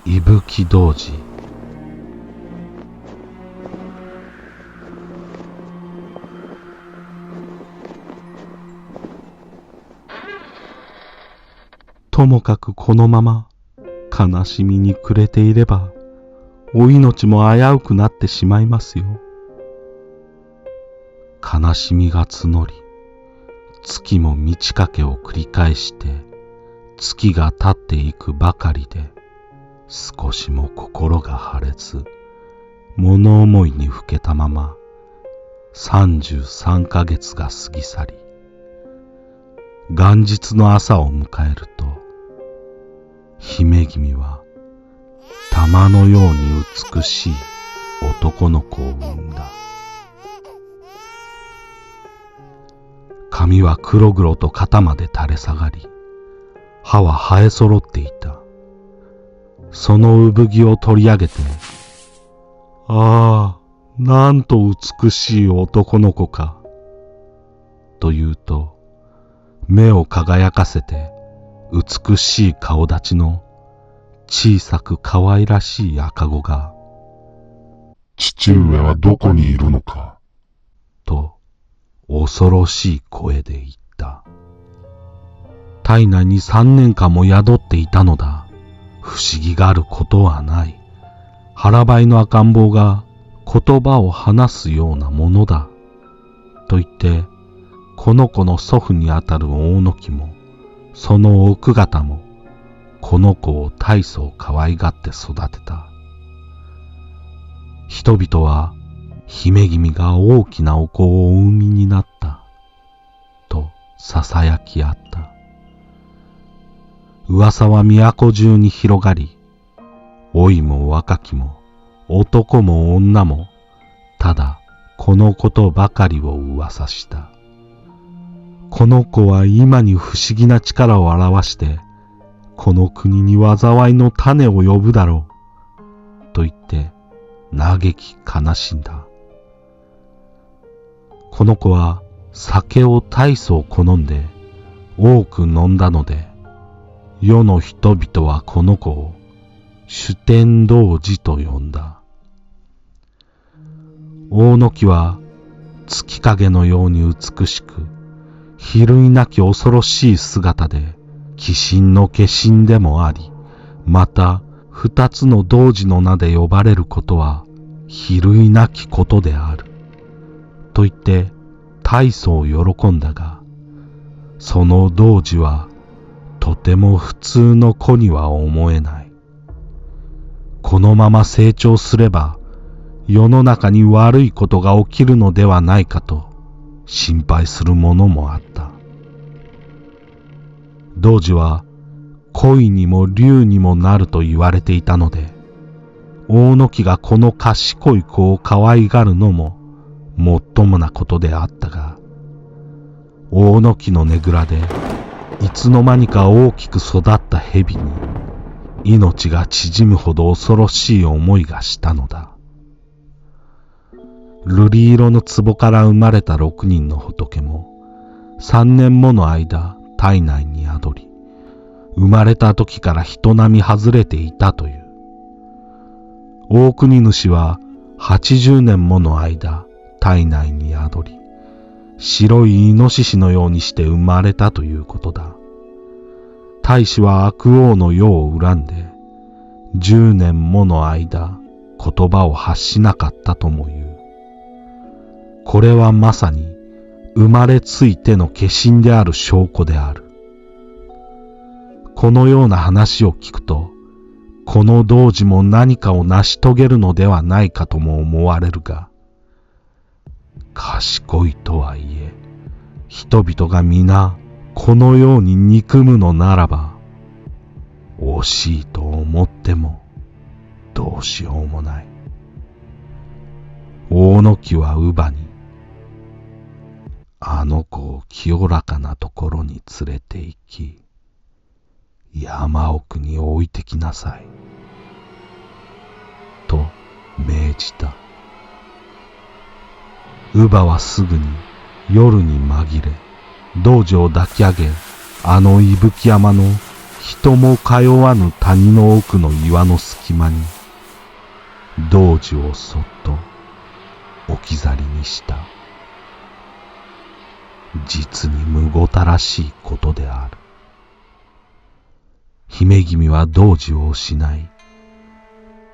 伊吹童子。ともかくこのまま悲しみに暮れていればお命も危うくなってしまいますよ。悲しみが募り、月も満ち欠けを繰り返して月が経っていくばかりで、少しも心が晴れず、物思いにふけたまま33ヶ月が過ぎ去り、元日の朝を迎えると、姫君は玉のように美しい男の子を産んだ。髪は黒々と肩まで垂れ下がり、歯は生え揃っていた。その産着を取り上げて、ああ、なんと美しい男の子か、と言うと、目を輝かせて美しい顔立ちの小さく可愛らしい赤子が、父上はどこにいるのか、と恐ろしい声で言った。体内に3年間も宿っていたのだ。不思議があることはない。腹ばいの赤ん坊が言葉を話すようなものだ。と言って、この子の祖父にあたる大野木も、その奥方も、この子を大層可愛がって育てた。人々は、姫君が大きなお子をお産みになった、と囁き合った。噂は都中に広がり、老いも若きも男も女もただこのことばかりを噂した。この子は今に不思議な力を表してこの国に災いの種を呼ぶだろうと言って嘆き悲しんだ。この子は酒を大層好んで多く飲んだので、世の人々はこの子を酒呑童子と呼んだ。大野木は月影のように美しく、比類なき恐ろしい姿で、鬼神の化身でもあり、また二つの童子の名で呼ばれることは比類なきことである。と言って大層喜んだが、その童子はとても普通の子には思えない。このまま成長すれば世の中に悪いことが起きるのではないかと心配するものもあった。童子は恋にも竜にもなると言われていたので、大野木がこの賢い子を可愛がるのももっともなことであったが、大野木のねぐらでいつの間にか大きく育った蛇に命が縮むほど恐ろしい思いがしたのだ。瑠璃色の壺から生まれた6人の仏も3年もの間体内に宿り、生まれた時から人並み外れていたという。大国主は80年もの間体内に宿り、白いイノシシのようにして生まれたということだ。大使は悪王の世を恨んで、10年もの間言葉を発しなかったとも言う。これはまさに生まれついての化身である証拠である。このような話を聞くと、この童子も何かを成し遂げるのではないかとも思われるが、賢いとはいえ、人々が皆このように憎むのならば、惜しいと思ってもどうしようもない。大野木は乳母に、あの子を清らかなところに連れて行き、山奥に置いてきなさい、と命じた。乳母はすぐに夜に紛れ、童子を抱き上げ、あの伊吹山の人も通わぬ谷の奥の岩の隙間に、童子をそっと置き去りにした。実にむごたらしいことである。姫君は童子を失い、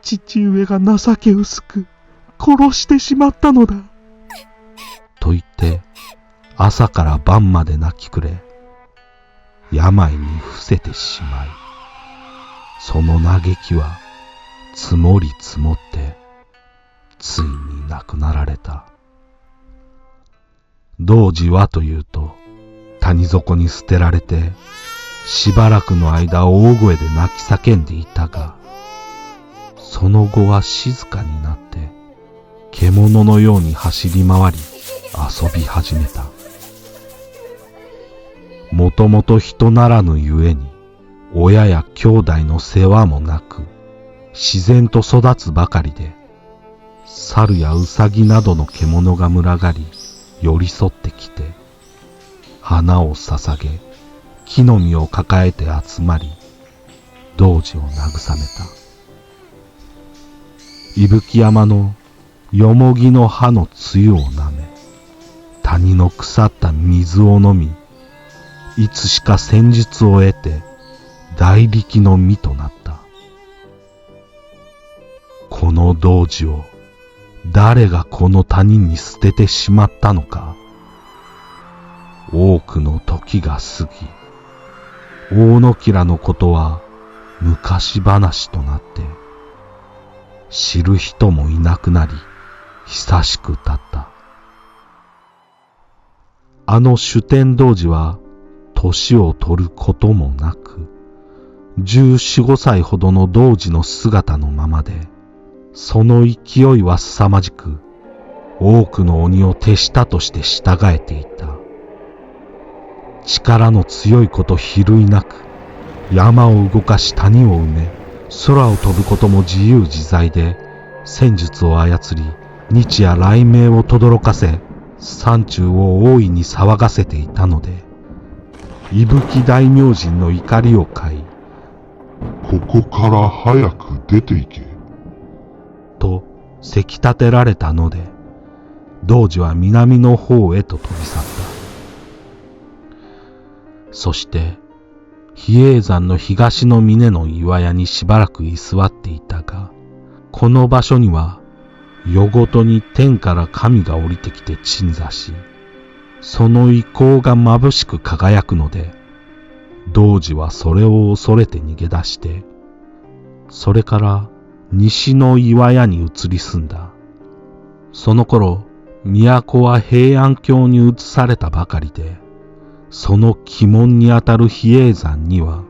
父上が情け薄く殺してしまったのだ。と言って朝から晩まで泣き暮れ、病に伏せてしまい、その嘆きは積もり積もってついに亡くなられた。童子はというと、谷底に捨てられてしばらくの間大声で泣き叫んでいたが、その後は静かになって獣のように走り回り遊び始めた。もともと人ならぬゆえに、親や兄弟の世話もなく、自然と育つばかりで、猿やウサギなどの獣が群がり、寄り添ってきて、花を捧げ、木の実を抱えて集まり、童子を慰めた。伊吹山のよもぎの葉の露をなめ、谷の腐った水を飲み、いつしか戦術を得て大力の身となった。この童子を誰がこの谷に捨ててしまったのか。多くの時が過ぎ、大野吉のことは昔話となって、知る人もいなくなり、久しく経った。あの酒呑童子は年を取ることもなく、14、15歳ほどの童子の姿のままで、その勢いは凄まじく、多くの鬼を手下として従えていた。力の強いこと比類なく、山を動かし谷を埋め、空を飛ぶことも自由自在で、戦術を操り、日夜雷鳴を轟かせ、山中を大いに騒がせていたので、伊吹大明神の怒りを買い、ここから早く出て行け。とせき立てられたので、童子は南の方へと飛び去った。そして、比叡山の東の峰の岩屋にしばらく居座っていたが、この場所には、夜ごとに天から神が降りてきて鎮座し、その威光が眩しく輝くので、童子はそれを恐れて逃げ出して、それから西の岩屋に移り住んだ。その頃、都は平安京に移されたばかりで、その鬼門にあたる比叡山には、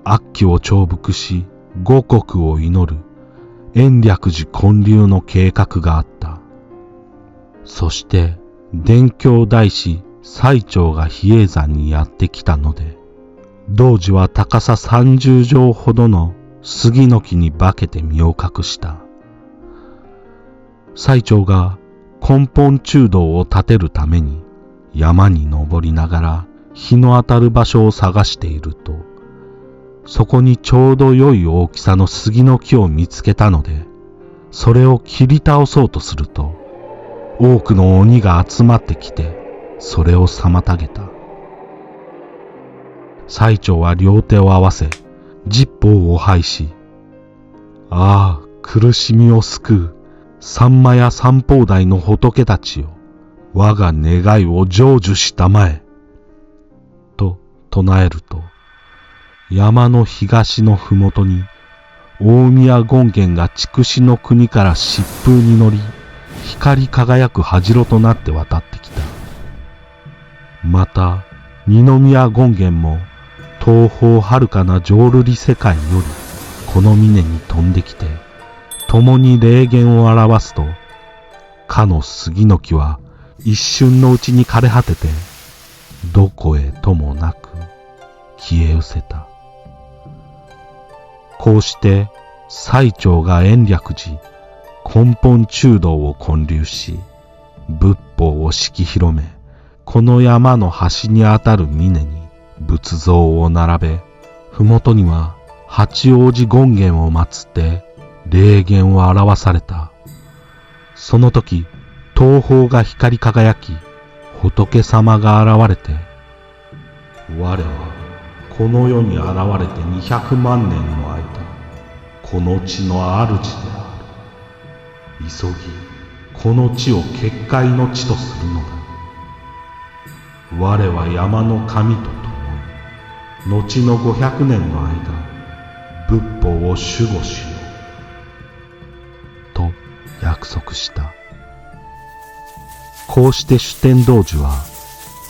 悪鬼を重複し、五穀を祈る延暦寺建立の計画があった。そして、伝教大師最澄が比叡山にやってきたので、童子は高さ30丈ほどの杉の木に化けて身を隠した。最澄が根本中道を建てるために山に登りながら日の当たる場所を探していると、そこにちょうど良い大きさの杉の木を見つけたので、それを切り倒そうとすると、多くの鬼が集まってきて、それを妨げた。最澄は両手を合わせ、十方を拝し、ああ、苦しみを救う、三魔や三宝台の仏たちよ、我が願いを成就したまえ。と唱えると、山の東のふもとに、大宮権現が筑紫の国から疾風に乗り、光り輝く羽白となって渡ってきた。また、二宮権現も、東方遥かな浄瑠璃世界より、この峰に飛んできて、共に霊言を表すと、かの杉の木は一瞬のうちに枯れ果てて、どこへともなく消え失せた。こうして、最澄が延暦寺、根本中道を建立し、仏法を敷き広め、この山の端にあたる峰に仏像を並べ、ふもとには八王子権現を祀って霊言を表された。その時、東方が光り輝き、仏様が現れて、我はこの世に現れて200万年の間、この地の主である。急ぎ、この地を結界の地とするのだ。我は山の神と共に、後の500年の間、仏法を守護しよう。と約束した。こうして主天童子は、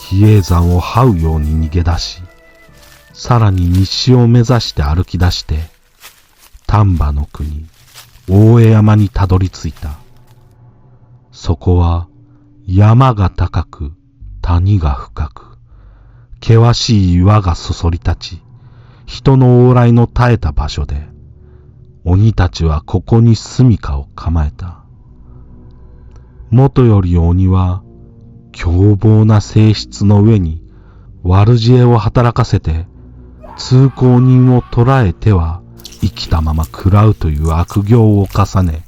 比叡山を這うように逃げ出し、さらに西を目指して歩き出して、丹波の国、大江山にたどり着いた。そこは山が高く、谷が深く、険しい岩がそそり立ち、人の往来の絶えた場所で、鬼たちはここに住処を構えた。もとより鬼は、凶暴な性質の上に悪知恵を働かせて、通行人を捕らえては生きたまま食らうという悪行を重ね、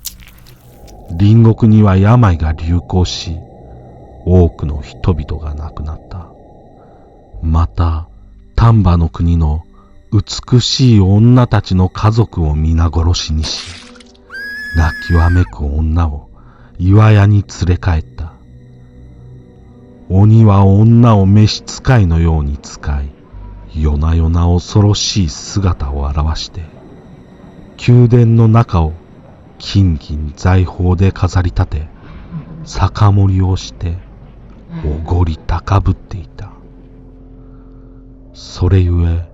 隣国には病が流行し、多くの人々が亡くなった。また、丹波の国の美しい女たちの家族を皆殺しにし、泣きわめく女を岩屋に連れ帰った。鬼は女を召使いのように使い、夜な夜な恐ろしい姿を現して、宮殿の中を金銀財宝で飾り立て、酒盛りをしておごり高ぶっていた。それゆえ、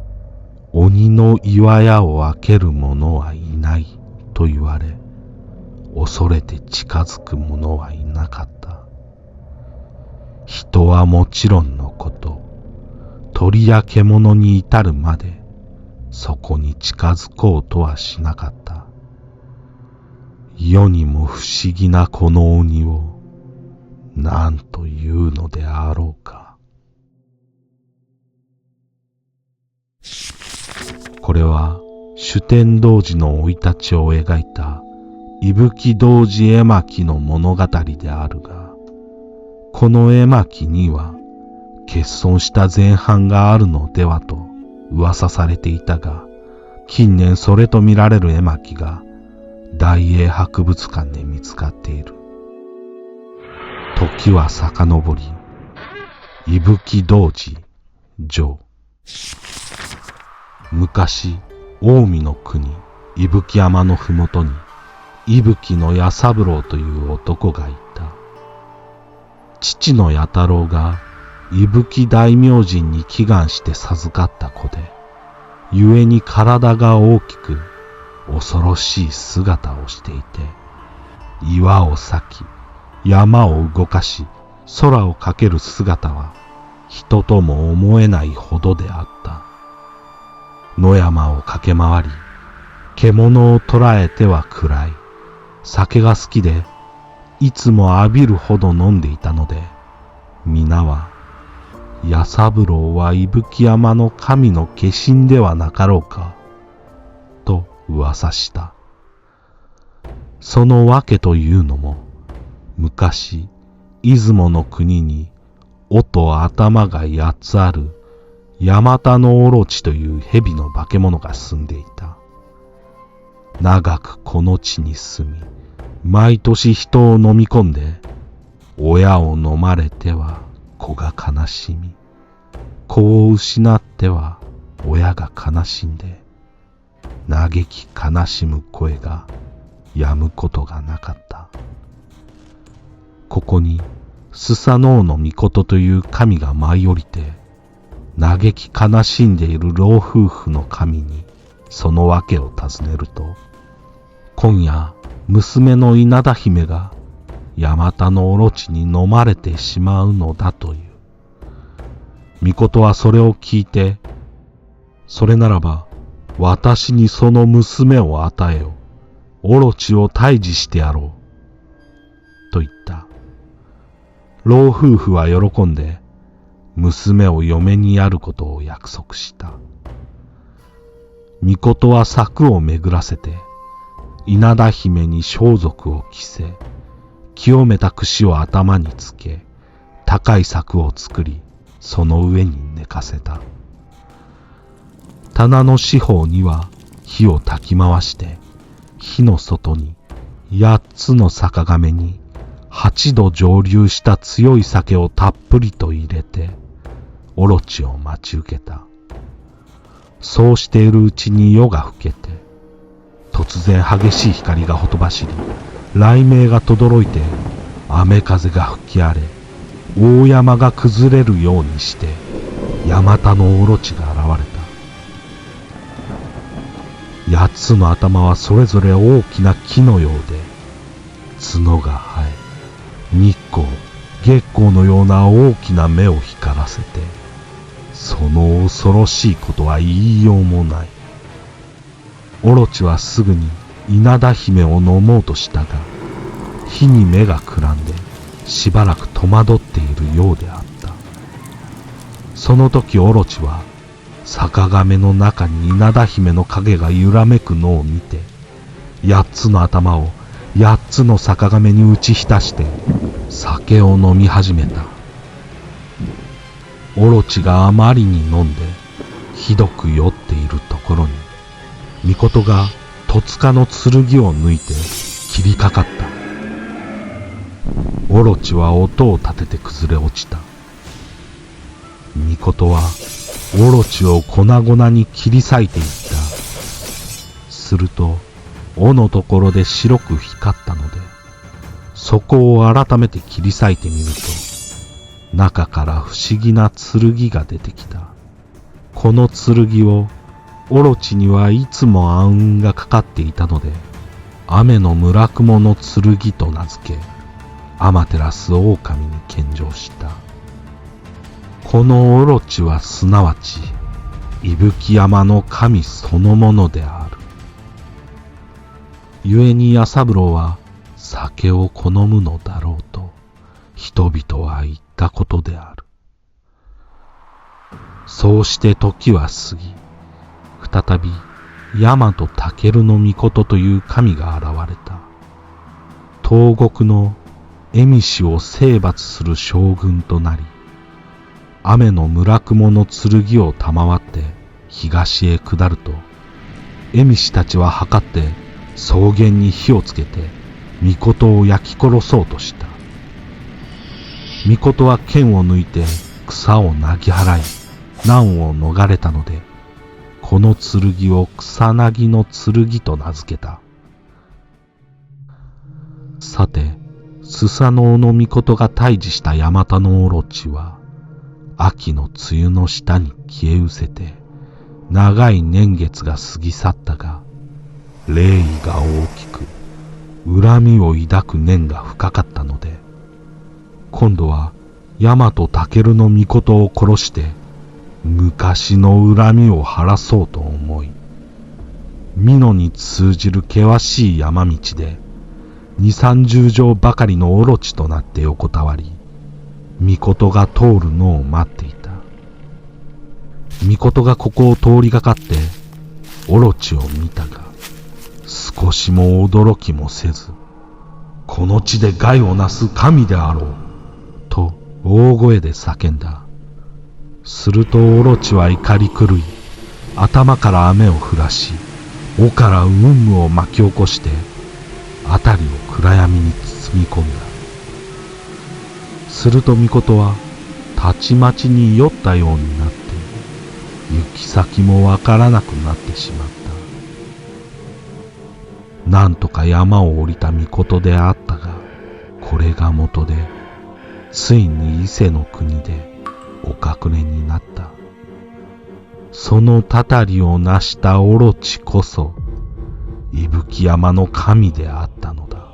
鬼の岩屋を開ける者はいないと言われ、恐れて近づく者はいなかった。人はもちろんのこと、鳥や獣に至るまでそこに近づこうとはしなかった。世にも不思議なこの鬼を何というのであろうか。これは主天童子の生い立ちを描いた伊吹童子絵巻の物語であるが、この絵巻には欠損した前半があるのではと噂されていたが、近年それと見られる絵巻が大英博物館で見つかっている。時は遡り、伊吹童子上。昔、近江の国伊吹山のふもとに伊吹の弥三郎という男がいた。父の弥太郎が伊吹大明神に祈願して授かった子で、故に体が大きく恐ろしい姿をしていて、岩を裂き山を動かし空をかける姿は人とも思えないほどであった。野山を駆け回り、獣を捕らえては食らい、酒が好きでいつも浴びるほど飲んでいたので、皆は弥三郎は伊吹山の神の化身ではなかろうかと噂した。そのわけというのも、昔出雲の国に尾と頭が8つあるヤマタノオロチという蛇の化け物が住んでいた。長くこの地に住み、毎年人を飲み込んで、親を飲まれては子が悲しみ、子を失っては親が悲しんで、嘆き悲しむ声が止むことがなかった。ここにスサノオノミコトという神が舞い降りて、嘆き悲しんでいる老夫婦の神にその訳を尋ねると、今夜娘の稲田姫がヤマタノオロチに飲まれてしまうのだという。ミコトはそれを聞いて、それならば私にその娘を与えよ、オロチを退治してやろうと言った。老夫婦は喜んで娘を嫁にやることを約束した。命は柵を巡らせて、稲田姫に装束を着せ、清めた櫛を頭につけ、高い柵を作り、その上に寝かせた。棚の四方には火を焚き回して、火の外に8つの酒亀に8度蒸留した強い酒をたっぷりと入れて、オロチを待ち受けた。そうしているうちに夜が更けて、突然激しい光がほとばしり、雷鳴が轟いて、雨風が吹き荒れ、大山が崩れるようにして、ヤマタノオロチが現れた。8つの頭はそれぞれ大きな木のようで、角が生え、日光、月光のような大きな目を光らせて、その恐ろしいことは言いようもない。オロチはすぐに稲田姫を飲もうとしたが、火に目がくらんでしばらく戸惑っているようであった。その時オロチは坂亀の中に稲田姫の影が揺らめくのを見て、8つの頭を8つの坂亀に打ち浸して酒を飲み始めた。オロチがあまりに飲んでひどく酔っているところに、命が戸塚の剣を抜いて切りかかった。オロチは音を立てて崩れ落ちた。命はオロチを粉々に切り裂いていった。すると尾のところで白く光ったので、そこを改めて切り裂いてみると、中から不思議な剣が出てきた。この剣をオロチにはいつも暗雲がかかっていたので、雨の村雲の剣と名付け、アマテラスオオカミに献上した。このオロチはすなわち伊吹山の神そのものである。故に弥三郎は酒を好むのだろうと人々は言ったことである。そうして時は過ぎ、再び大和武の命という神が現れた。東国の蝦夷を征伐する将軍となり、雨の村雲の剣を賜って東へ下ると、蝦夷たちは計って草原に火をつけて命を焼き殺そうとした。命は剣を抜いて草をなぎ払い難を逃れたので、この剣を草薙の剣と名付けた。さて、スサノオノミコトが退治したヤマタノオロチは、秋の梅雨の下に消え失せて、長い年月が過ぎ去ったが、霊意が大きく、恨みを抱く念が深かったので、今度はヤマトタケルのミコトを殺して、昔の恨みを晴らそうと思い、美濃に通じる険しい山道で、20-30丈ばかりのオロチとなって横たわり、命が通るのを待っていた。命がここを通りがかってオロチを見たが、少しも驚きもせず、この地で害をなす神であろうと大声で叫んだ。するとオロチは怒り狂い、頭から雨を降らし、尾から雲霧を巻き起こして辺りを暗闇に包み込んだ。すると命はたちまちに酔ったようになって、行き先もわからなくなってしまった。なんとか山を降りた命であったが、これが元で、ついに伊勢の国でお隠れになった。そのたたりを成したオロチこそ、伊吹山の神であったのだ。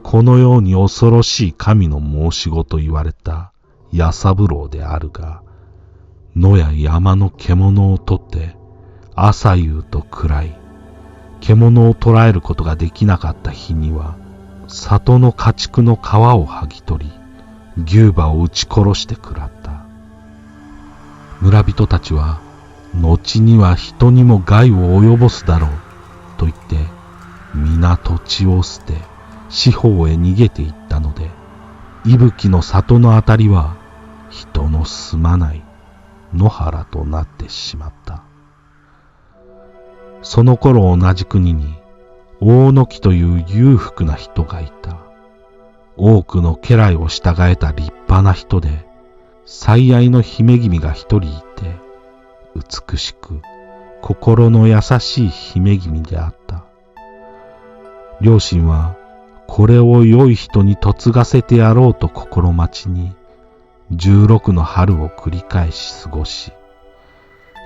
このように恐ろしい神の申し子と言われた弥三郎であるが、野や山の獣を取って朝夕と暗い、獣を捕らえることができなかった日には、里の家畜の皮を剥ぎ取り、牛馬を撃ち殺して食らった。村人たちは後には人にも害を及ぼすだろうと言って皆土地を捨て四方へ逃げていったので、伊吹の里のあたりは人の住まない野原となってしまった。その頃同じ国に大野木という裕福な人がいた。多くの家来を従えた立派な人で、最愛の姫君が一人いて、美しく心の優しい姫君であった。両親はこれを良い人に嫁がせてやろうと心待ちに、16の春を繰り返し過ごし、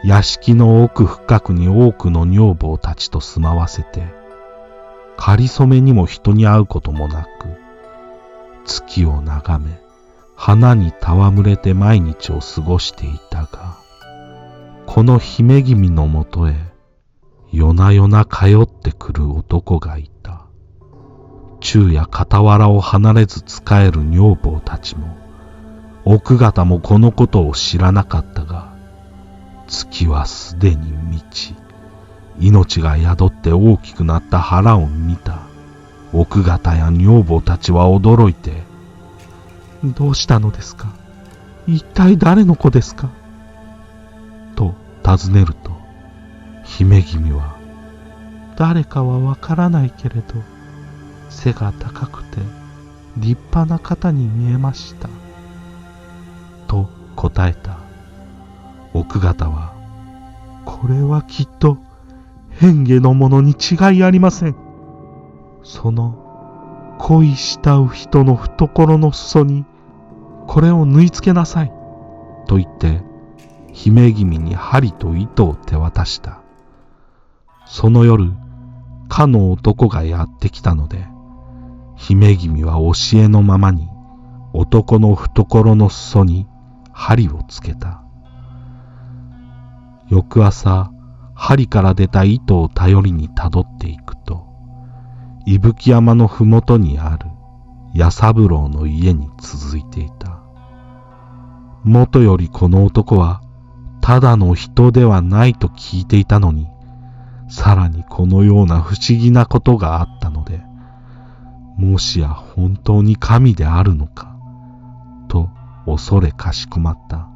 屋敷の奥深くに多くの女房たちと住まわせて、かりそめにも人に会うこともなく、月を眺め、花に戯れて毎日を過ごしていたが、この姫君のもとへ、夜な夜な通ってくる男がいた。昼夜傍らを離れず仕える女房たちも、奥方もこのことを知らなかったが、月はすでに満ち、命が宿って大きくなった腹を見た奥方や女房たちは驚いて、どうしたのですか？一体誰の子ですか？と尋ねると、姫君は、誰かはわからないけれど、背が高くて立派な方に見えました。と答えた。奥方は、これはきっと変化のものに違いありません。その恋慕う人の懐の裾にこれを縫い付けなさい。と言って、姫君に針と糸を手渡した。その夜、かの男がやってきたので、姫君は教えのままに男の懐の裾に針をつけた。翌朝、針から出た糸を頼りにたどっていくと、伊吹山のふもとにある弥三郎の家に続いていた。もとよりこの男はただの人ではないと聞いていたのに、さらにこのような不思議なことがあったので、もしや本当に神であるのか、と恐れかしこまった。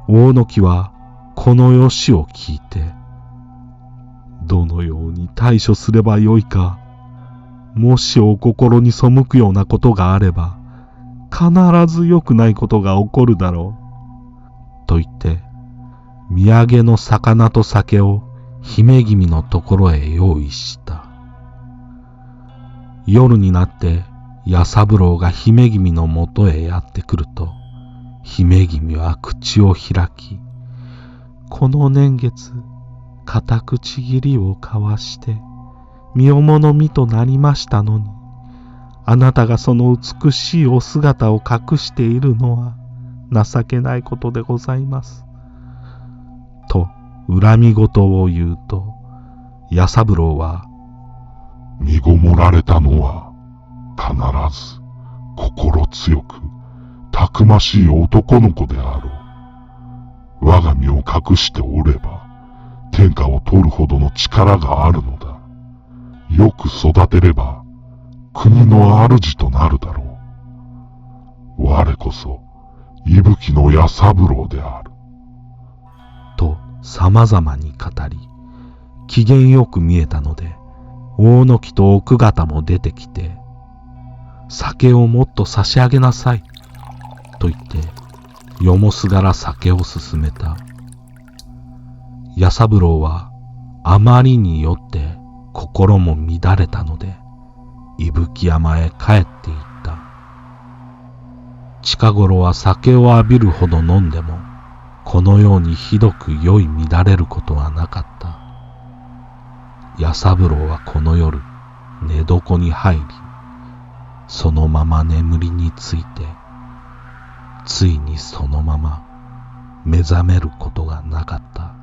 大野木はこのよしを聞いて、どのように対処すればよいか、もしお心に背くようなことがあれば、必ず良くないことが起こるだろう。と言って、土産の魚と酒を姫君のところへ用意した。夜になって弥三郎が姫君のもとへやってくると、姫君は口を開き、この年月、固くちぎりを交わして、身重の身となりましたのに、あなたがその美しいお姿を隠しているのは情けないことでございます。と恨み言を言うと、弥三郎は、身ごもられたのは必ず心強くたくましい男の子であろう。我が身を隠しておれば天下を取るほどの力があるのだ。よく育てれば国の主となるだろう。我こそ伊吹の弥三郎である。と様々に語り、機嫌よく見えたので、大野木と奥方も出てきて、酒をもっと差し上げなさい、と言って、よもすがら酒を勧めた。弥三郎はあまりに酔って心も乱れたので、伊吹山へ帰っていった。近頃は酒を浴びるほど飲んでも、このようにひどく酔い乱れることはなかった。弥三郎はこの夜、寝床に入り、そのまま眠りについて、ついにそのまま目覚めることがなかった。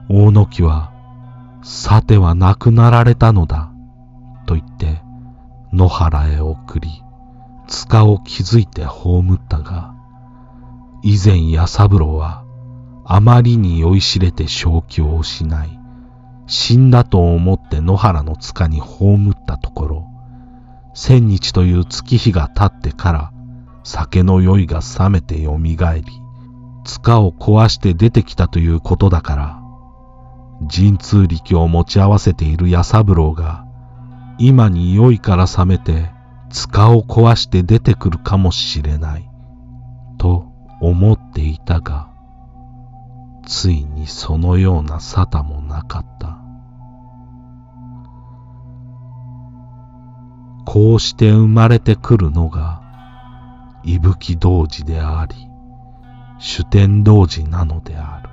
大野木は、さては亡くなられたのだ、と言って野原へ送り、塚を築いて葬ったが、以前弥三郎はあまりに酔いしれて正気を失い、死んだと思って野原の塚に葬ったところ、千日という月日が経ってから酒の酔いが覚めてよみがえり、塚を壊して出てきたということだから、神通力を持ち合わせている弥三郎が今に酔いから覚めて塚を壊して出てくるかもしれないと思っていたが、ついにそのような沙汰もなかった。こうして生まれてくるのが伊吹童子であり、酒呑童子なのである。